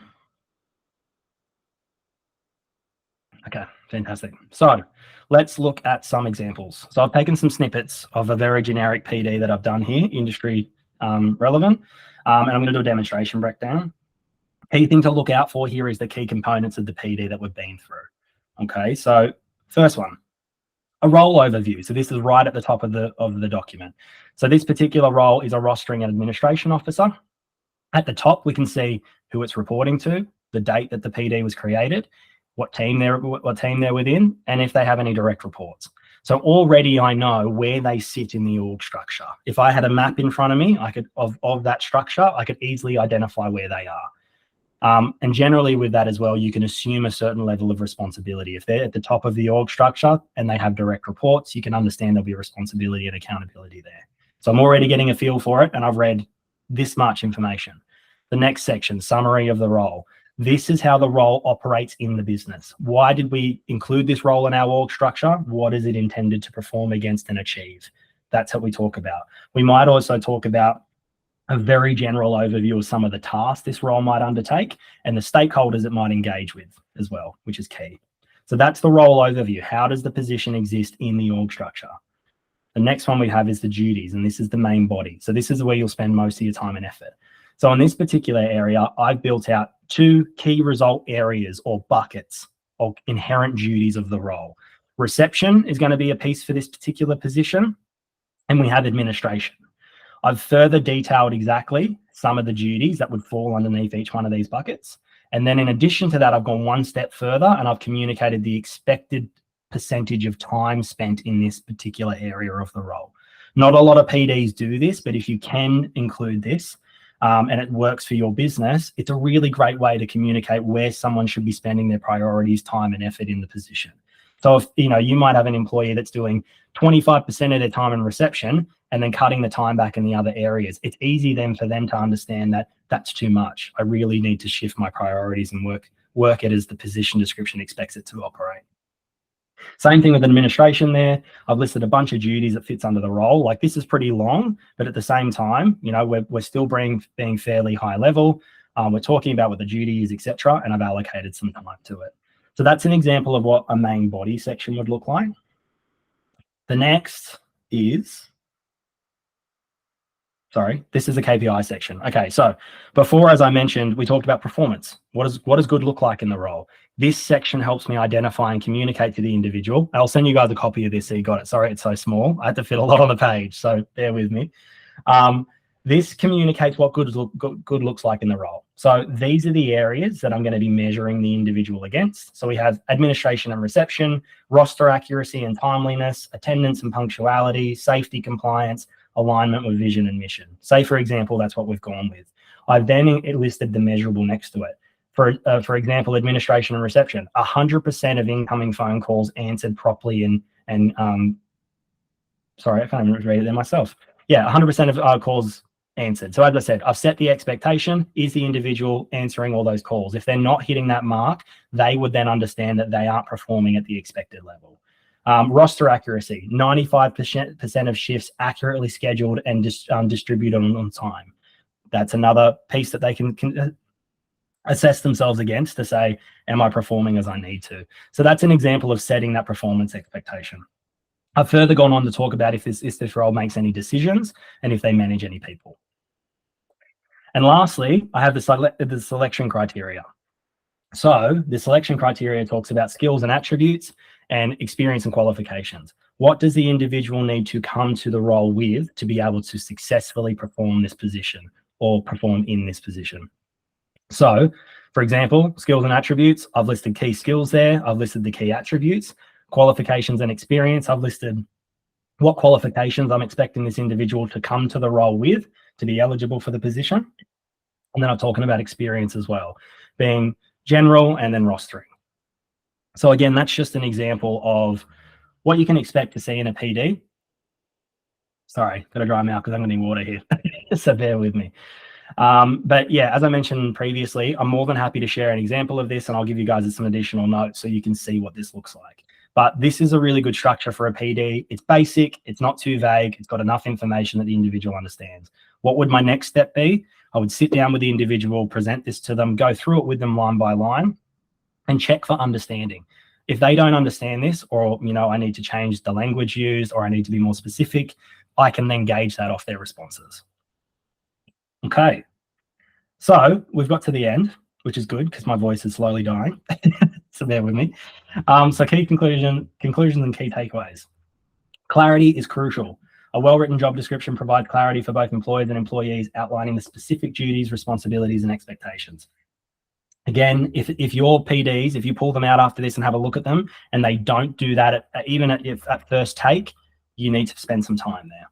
Okay, fantastic. So let's look at some examples. So I've taken some snippets of a very generic PD that I've done here, industry relevant, and I'm going to do a demonstration breakdown. Key thing to look out for here is the key components of the PD that we've been through. Okay, so first one, a role overview. So this is right at the top of the document. So this particular role is a rostering and administration officer. At the top, we can see who it's reporting to, the date that the PD was created, what team they're within, and if they have any direct reports. So already I know where they sit in the org structure. If I had a map in front of me, I could of that structure, I could easily identify where they are. And generally with that as well, you can assume a certain level of responsibility. If they're at the top of the org structure and they have direct reports, you can understand there'll be responsibility and accountability there. So I'm already getting a feel for it, and I've read this much information. The next section, summary of the role. This is how the role operates in the business. Why did we include this role in our org structure? What is it intended to perform against and achieve? That's what we talk about. We might also talk about a very general overview of some of the tasks this role might undertake and the stakeholders it might engage with as well, which is key. So that's the role overview. How does the position exist in the org structure? The next one we have is the duties, and this is the main body. So this is where you'll spend most of your time and effort. So in this particular area, I've built out 2 key result areas or buckets of inherent duties of the role. Reception is going to be a piece for this particular position, and we have administration. I've further detailed exactly some of the duties that would fall underneath each one of these buckets. And then in addition to that, I've gone one step further and I've communicated the expected percentage of time spent in this particular area of the role. Not a lot of PDs do this, but if you can include this and it works for your business, it's a really great way to communicate where someone should be spending their priorities, time and effort in the position. So if you might have an employee that's doing 25% of their time in reception and then cutting the time back in the other areas, it's easy then for them to understand that that's too much. I really need to shift my priorities and work it as the position description expects it to operate. Same thing with administration there. I've listed a bunch of duties that fits under the role. Like this is pretty long, but at the same time, we're still being fairly high level. We're talking about what the duty is, etc., and I've allocated some time to it. So that's an example of what a main body section would look like. The next is, this is a KPI section. Okay, so before, as I mentioned, we talked about performance. What does good look like in the role? This section helps me identify and communicate to the individual. I'll send you guys a copy of this so you got it. Sorry, it's so small. I had to fit a lot on the page, so bear with me. This communicates what good looks like in the role. So these are the areas that I'm going to be measuring the individual against. So we have administration and reception, roster accuracy and timeliness, attendance and punctuality, safety compliance, alignment with vision and mission. Say, for example, that's what we've gone with. I've then listed the measurable next to it. For example, administration and reception, 100% of incoming phone calls answered properly and sorry, I can't even read it there myself. Yeah, 100% of our calls answered. So as I said, I've set the expectation. Is the individual answering all those calls? If they're not hitting that mark, they would then understand that they aren't performing at the expected level. Roster accuracy, 95% of shifts accurately scheduled and distributed on time. That's another piece that they can assess themselves against to say, am I performing as I need to? So that's an example of setting that performance expectation. I've further gone on to talk about if this role makes any decisions and if they manage any people. And lastly, I have the selection criteria. So the selection criteria talks about skills and attributes and experience and qualifications. What does the individual need to come to the role with to be able to successfully perform this position or perform in this position? So, for example, skills and attributes, I've listed key skills there. I've listed the key attributes. Qualifications and experience, I've listed what qualifications I'm expecting this individual to come to the role with to be eligible for the position. And then I'm talking about experience as well. being general and then rostering. So again, that's just an example of what you can expect to see in a PD. Sorry, got to dry my mouth because I'm going to need water here. So bear with me. But yeah, as I mentioned previously, I'm more than happy to share an example of this, and I'll give you guys some additional notes so you can see what this looks like. But this is a really good structure for a PD. It's basic, it's not too vague, it's got enough information that the individual understands. What would my next step be? I would sit down with the individual, present this to them, go through it with them line by line, and check for understanding. If they don't understand this, or I need to change the language used, or I need to be more specific, I can then gauge that off their responses. Okay, so we've got to the end, which is good because my voice is slowly dying. So bear with me. So key conclusions and key takeaways. Clarity is crucial. A well-written job description provides clarity for both employers and employees, outlining the specific duties, responsibilities, and expectations. Again, if your PDs, if you pull them out after this and have a look at them, and they don't do that even at first take, you need to spend some time there.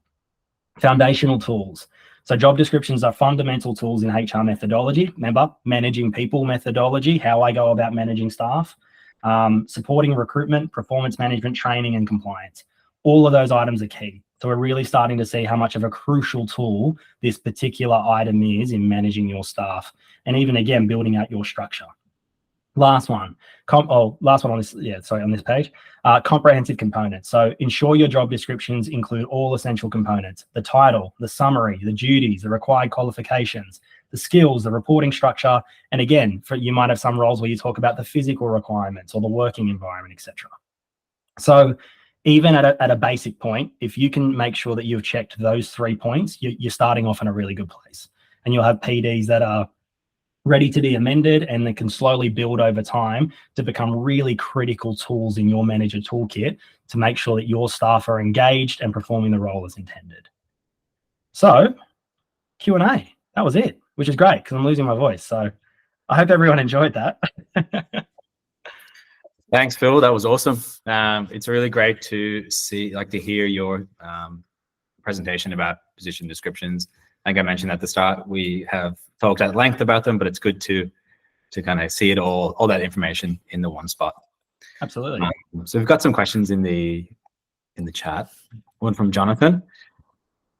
Foundational tools. So job descriptions are fundamental tools in HR methodology. Remember, managing people methodology, how I go about managing staff, supporting recruitment, performance management, training, and compliance. All of those items are key. So we're really starting to see how much of a crucial tool this particular item is in managing your staff, and even again, building out your structure. Last one on this page, comprehensive components. So ensure your job descriptions include all essential components: the title, the summary, the duties, the required qualifications, the skills, the reporting structure. And again, you might have some roles where you talk about the physical requirements or the working environment, etc. So even at a basic point, if you can make sure that you've checked those 3 points, you're starting off in a really good place. And you'll have PDs that are ready to be amended, and they can slowly build over time to become really critical tools in your manager toolkit to make sure that your staff are engaged and performing the role as intended. So Q&A, that was it, which is great because I'm losing my voice. So I hope everyone enjoyed that. Thanks, Phil. That was awesome. It's really great to hear your presentation about position descriptions. Like I mentioned at the start, we have talked at length about them, but it's good to kind of see it all that information in the one spot. Absolutely. So we've got some questions in the chat. One from Jonathan.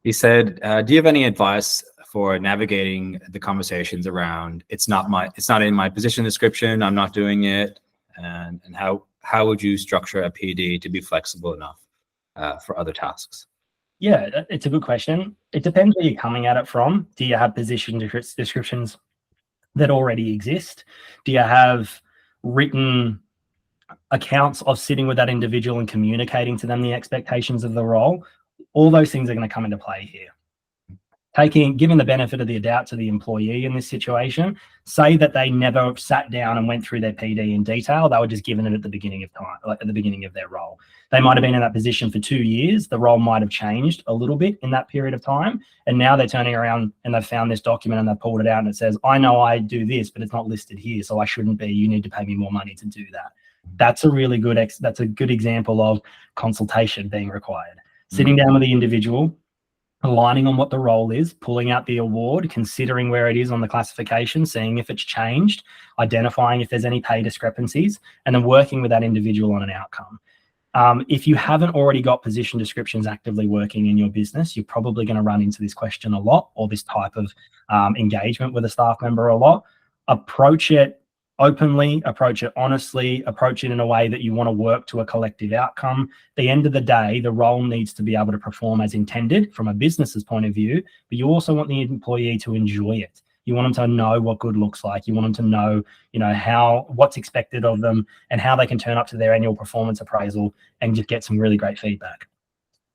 He said, "Do you have any advice for navigating the conversations around it's not in my position description, I'm not doing it, and how would you structure a PD to be flexible enough for other tasks?" Yeah, it's a good question. It depends where you're coming at it from. Do you have position descriptions that already exist? Do you have written accounts of sitting with that individual and communicating to them the expectations of the role? All those things are going to come into play here. Giving the benefit of the doubt to the employee in this situation, say that they never sat down and went through their PD in detail. They were just given it at the beginning of time, like at the beginning of their role. They might have been in that position for 2 years. The role might have changed a little bit in that period of time. And now they're turning around and they've found this document and they've pulled it out and it says, I know I do this, but it's not listed here. So I shouldn't be, you need to pay me more money to do that. That's a really good, that's a good example of consultation being required. Sitting down with the individual, aligning on what the role is, pulling out the award, considering where it is on the classification, seeing if it's changed, identifying if there's any pay discrepancies, and then working with that individual on an outcome. If you haven't already got position descriptions actively working in your business, you're probably going to run into this question a lot, or this type of engagement with a staff member a lot. Approach it openly, approach it honestly, approach it in a way that you want to work to a collective outcome. At the end of the day, the role needs to be able to perform as intended from a business's point of view, but you also want the employee to enjoy it. You want them to know what good looks like. You want them to know, what's expected of them and how they can turn up to their annual performance appraisal and just get some really great feedback.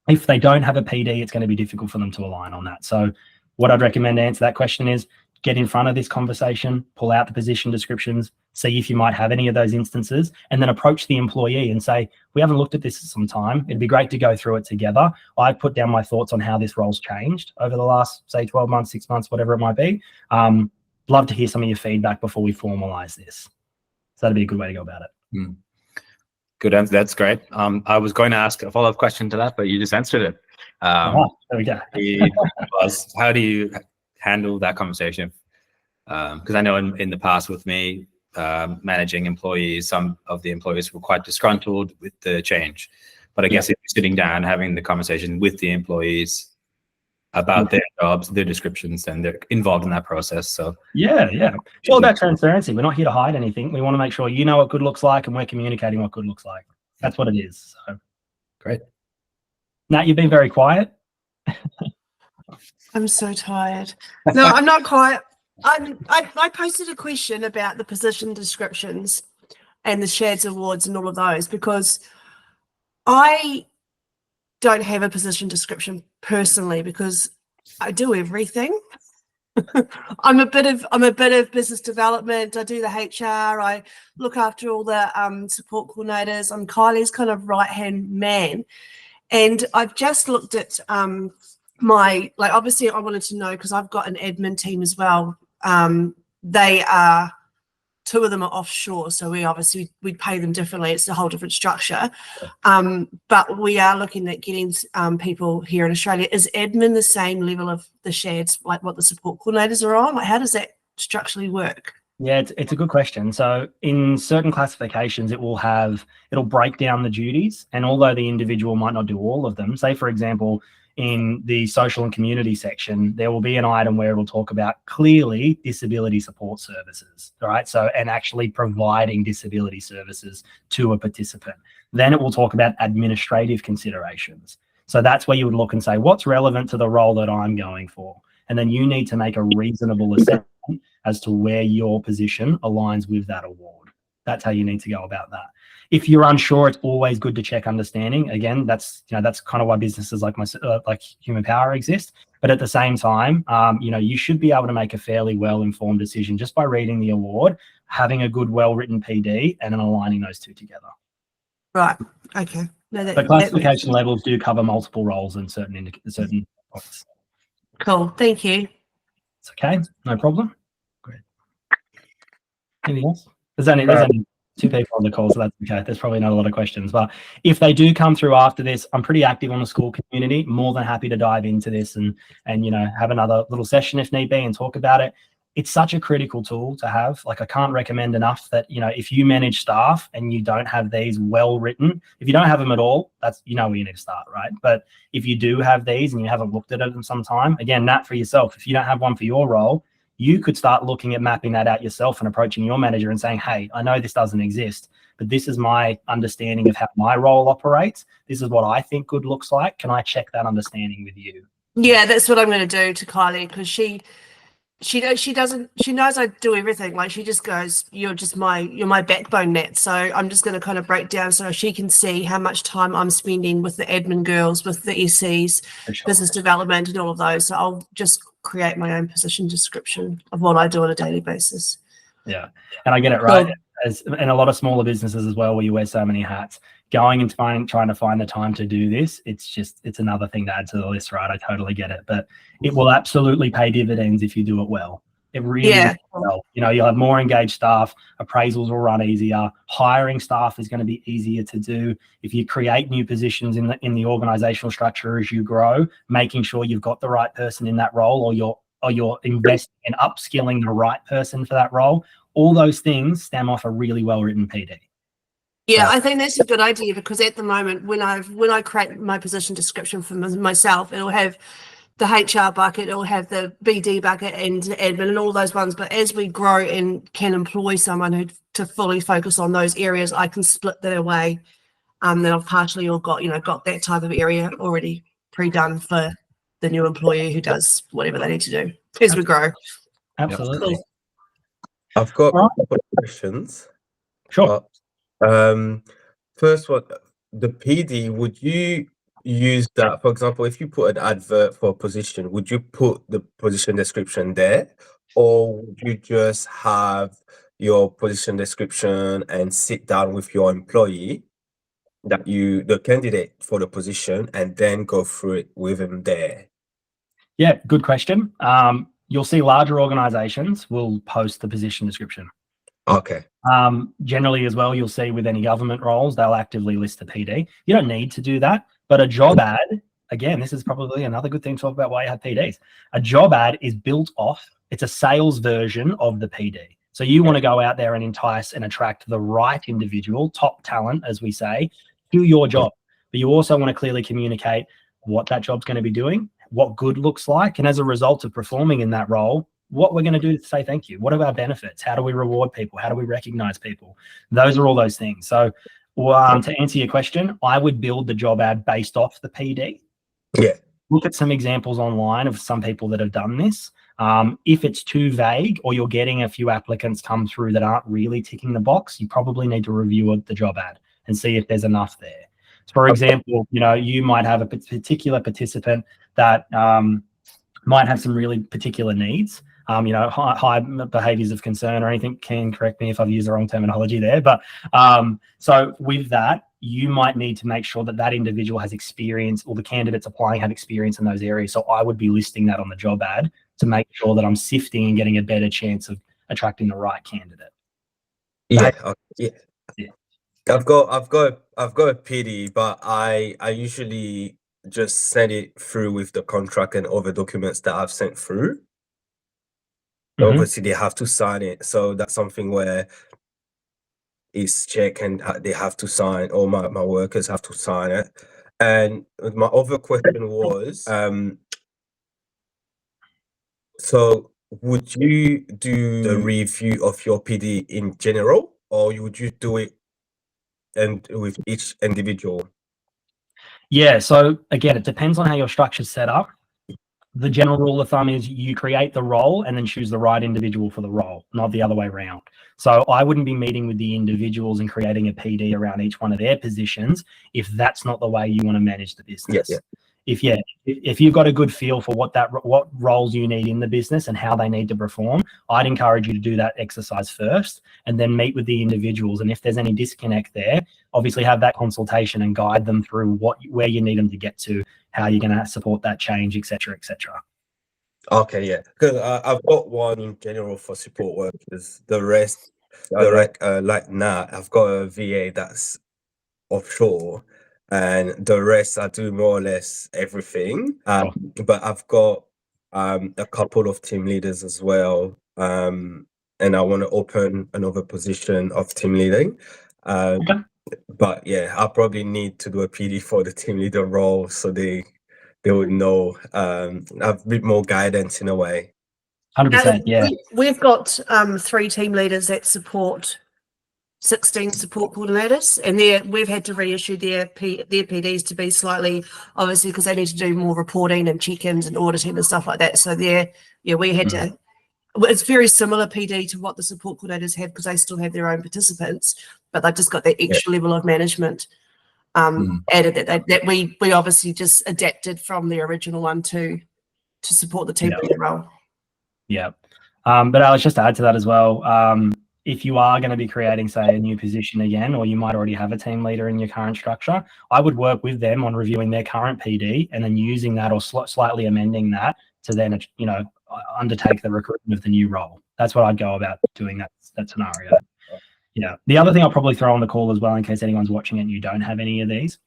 If they don't have a PD, it's going to be difficult for them to align on that. So what I'd recommend to answer that question is get in front of this conversation, pull out the position descriptions, see if you might have any of those instances, and then approach the employee and say, we haven't looked at this at some time. It'd be great to go through it together. I've put down my thoughts on how this role's changed over the last, say, 12 months, 6 months, whatever it might be. Love to hear some of your feedback before we formalize this. So that'd be a good way to go about it. Good answer. That's great. I was going to ask a follow-up question to that, but you just answered it. There we go. How do you handle that conversation? Because I know in the past with me managing employees, some of the employees were quite disgruntled with the change. But I guess if you're sitting down having the conversation with the employees about their jobs, their descriptions, and they're involved in that process. So yeah. It's all about transparency. We're not here to hide anything. We want to make sure you know what good looks like and we're communicating what good looks like. That's what it is. So great. Nat, you've been very quiet. I'm so tired. No, I'm not quiet. I posted a question about the position descriptions and the Shads Awards and all of those, because I don't have a position description personally, because I do everything. I'm a bit of business development. I do the HR. I look after all the support coordinators. I'm Kylie's kind of right-hand man. And I've just looked at obviously I wanted to know, because I've got an admin team as well. They are, two of them are offshore, so we'd pay them differently. It's a whole different structure. But we are looking at getting people here in Australia. Is admin the same level of the shads, like what the support coordinators are on? Like, how does that structurally work? Yeah, it's a good question. So in certain classifications, it'll break down the duties, and although the individual might not do all of them, say for example, in the social and community section, there will be an item where it'll talk about clearly disability support services, all right? So, and actually providing disability services to a participant. Then it will talk about administrative considerations. So that's where you would look and say, what's relevant to the role that I'm going for? And then you need to make a reasonable assessment as to where your position aligns with that award. That's how you need to go about that. If you're unsure, it's always good to check understanding. Again, that's kind of why businesses like Human Power exist. But at the same time, you should be able to make a fairly well-informed decision just by reading the award, having a good, well-written PD, and then aligning those two together. Right. Okay. No, but classification levels do cover multiple roles in certain points. Cool. Thank you. It's okay. No problem. Great. Anything else? There's only two people on the call, so that's okay. There's probably not a lot of questions, but if they do come through after this, I'm pretty active on the school community. More than happy to dive into this and have another little session if need be and talk about it. It's such a critical tool to have. Like, I can't recommend enough that, if you manage staff and you don't have these well written, if you don't have them at all, that's, where you need to start, right? But if you do have these and you haven't looked at it in some time, again, Nat, for yourself, if you don't have one for your role, you could start looking at mapping that out yourself and approaching your manager and saying, hey, I know this doesn't exist, but this is my understanding of how my role operates. This is what I think good looks like. Can I check that understanding with you? Yeah, that's what I'm going to do to Kylie, because she knows I do everything. Like, she just goes, you're my backbone, Nat. So I'm just going to kind of break down so she can see how much time I'm spending with the admin girls, with the SCs, Sure. business development and all of those. So I'll just create my own position description of what I do on a daily basis. Yeah. And I get it, right. And a lot of smaller businesses as well, where you wear so many hats, going and trying to find the time to do this, it's another thing to add to the list, right? I totally get it, but it will absolutely pay dividends if you do it well. It really will. You'll have more engaged staff, appraisals will run easier, hiring staff is going to be easier to do. If you create new positions in the organizational structure as you grow, making sure you've got the right person in that role, or you're investing in upskilling the right person for that role, all those things stem off a really well-written PD. Yeah, I think that's a good idea, because at the moment, when I create my position description for myself, it'll have the HR bucket, it'll have the BD bucket and admin and all those ones. But as we grow and can employ someone to fully focus on those areas, I can split that away. Then I've partially got that type of area already pre-done for the new employee who does whatever they need to do as we grow. Absolutely. Cool. I've got a couple of questions. Sure. First one, the PD, would you use that, for example, if you put an advert for a position, would you put the position description there, or would you just have your position description and sit down with your employee, the candidate for the position, and then go through it with him there? Yeah, good question. You'll see larger organizations will post the position description. Okay. Generally as well, you'll see with any government roles, they'll actively list the PD. You don't need to do that, but a job ad, again, this is probably another good thing to talk about why you have PDs. A job ad is built off It's a sales version of the PD. So you want to go out there and entice and attract the right individual, top talent, as we say, to your job. But you also want to clearly communicate what that job's going to be doing, what good looks like, and as a result of performing in that role, what we're going to do to say thank you. What are our benefits? How do we reward people? How do we recognize people? Those are all those things. So to answer your question, I would build the job ad based off the PD. Yeah. Look at some examples online of some people that have done this. If it's too vague or you're getting a few applicants come through that aren't really ticking the box, you probably need to review the job ad and see if there's enough there. For example, you might have a particular participant that might have some really particular needs, high behaviors of concern or anything. Can correct me if I've used the wrong terminology there. But so with that, you might need to make sure that that individual has experience, or the candidates applying have experience in those areas. So I would be listing that on the job ad to make sure that I'm sifting and getting a better chance of attracting the right candidate. Yeah. I've got a PD, but I usually just send it through with the contract and other documents that I've sent through. Obviously, they have to sign it, so that's something where it's check and they have to sign, or my workers have to sign it. And my other question was, so would you do the review of your PD in general, or would you do it and with each individual? Yeah, so again, it depends on how your structure's set up. The general rule of thumb is you create the role and then choose the right individual for the role, not the other way around. So I wouldn't be meeting with the individuals and creating a PD around each one of their positions if that's not the way you want to manage the business. Yeah. If you've got a good feel for what roles you need in the business and how they need to perform, I'd encourage you to do that exercise first and then meet with the individuals. And if there's any disconnect there, obviously have that consultation and guide them through where you need them to get to, how you're going to support that change, etc., etc. Okay, yeah, because I've got one in general for support workers. The rest, like now, I've got a VA that's offshore, and the rest I do more or less everything. But I've got a couple of team leaders as well, and I want to open another position of team leading. But yeah, I'll probably need to do a PD for the team leader role, so they would know, have a bit more guidance in a way. 100%, yeah. We've got 3 team leaders that support 16 support coordinators, and we've had to reissue their PDs to be slightly, obviously, because they need to do more reporting and check-ins and auditing and stuff like that. So we had to. It's very similar PD to what the support coordinators have, because they still have their own participants, but they've just got that extra level of management added that we obviously just adapted from the original one to support the team leader role. Yeah. But Alex, just to add to that as well, if you are going to be creating, say, a new position again, or you might already have a team leader in your current structure, I would work with them on reviewing their current PD and then using that or slightly amending that to then, undertake the recruitment of the new role. That's what I'd go about doing that scenario. Yeah. The other thing I'll probably throw on the call as well, in case anyone's watching it and you don't have any of these,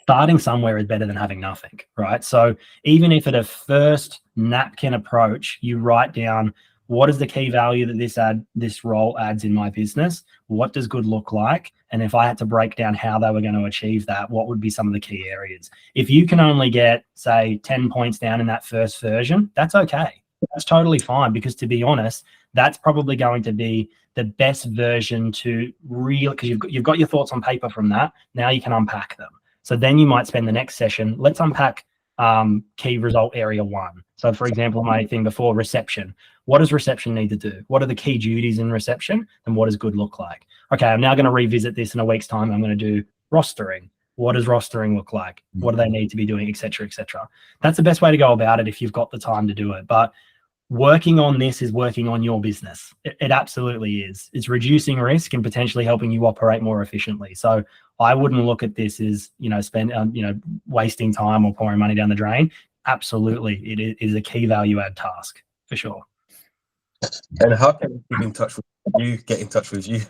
starting somewhere is better than having nothing, right? So even if at a first napkin approach, you write down, what is the key value that this role adds in my business? What does good look like? And if I had to break down how they were going to achieve that, what would be some of the key areas? If you can only get, say, 10 points down in that first version, that's okay. That's totally fine, because to be honest, that's probably going to be the best version to because you've got your thoughts on paper from that. Now you can unpack them. So then you might spend the next session, let's unpack key result area 1. So for example, my thing before, reception. What does reception need to do? What are the key duties in reception? And what does good look like? Okay, I'm now going to revisit this in a week's time. I'm going to do rostering. What does rostering look like? What do they need to be doing, et cetera, et cetera? That's the best way to go about it if you've got the time to do it. But working on this is working on your business. It absolutely is. It's reducing risk and potentially helping you operate more efficiently. So I wouldn't look at this as, wasting time or pouring money down the drain. Absolutely. It is a key value add task for sure. And how can we keep in touch with you? Get in touch with you.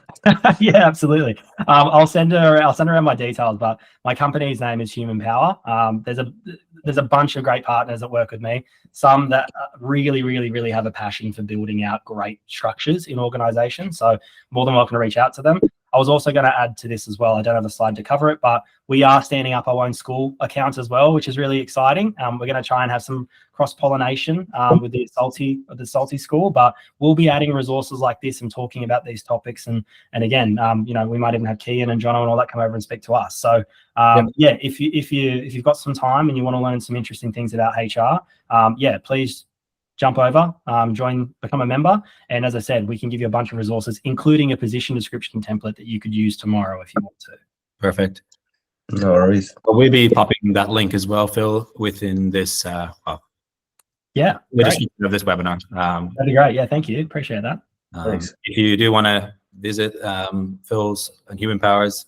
Yeah, absolutely. I'll send around my details, but my company's name is Human Power. There's a bunch of great partners that work with me. Some that really have a passion for building out great structures in organizations. So more than welcome to reach out to them. I was also going to add to this as well. I don't have a slide to cover it, but we are standing up our own school account as well, which is really exciting. We're going to try and have some cross-pollination with the Astalty school, but we'll be adding resources like this and talking about these topics. And again, we might even have Kian and Jono and all that come over and speak to us. So yeah, if you've got some time and you want to learn some interesting things about HR, yeah, please jump over, become a member. And as I said, we can give you a bunch of resources, including a position description template that you could use tomorrow if you want to. Perfect. No worries. We'll be popping that link as well, Phil, within this Yeah, the description of this webinar. that'd be great. Yeah, thank you. Appreciate that. Thanks. If you do want to visit Phil's and Human Power's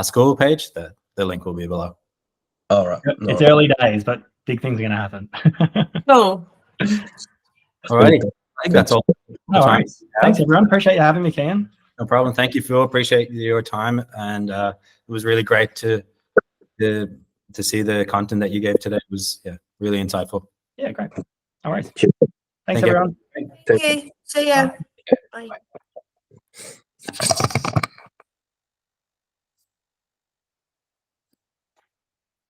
school page, the link will be below. All right. It's early days, but big things are going to happen. Oh, All right. I think that's all. No worries. Thanks, everyone. Appreciate you having me, Kian. No problem. Thank you, Phil. Appreciate your time, and it was really great to see the content that you gave today. It was really insightful. Yeah, great. No worries. Thank Thanks, you. everyone. thank you. See ya. Bye.